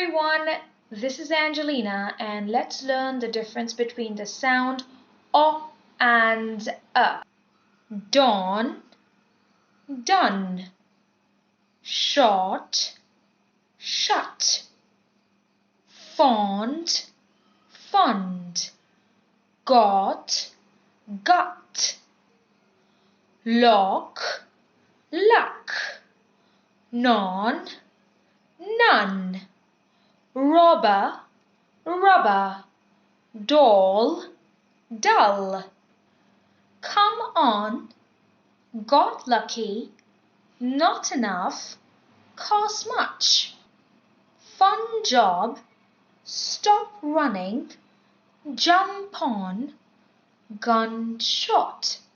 everyone, this is Angelina and let's learn the difference between the sound O and A. Dawn, done. Short, shut. Fond, fund. Got, gut. Lock, luck. None, none. Robber, rubber. Doll, dull. Come on, got lucky. Not enough, cost much. Fun job, stop running. Jump on, gun shot.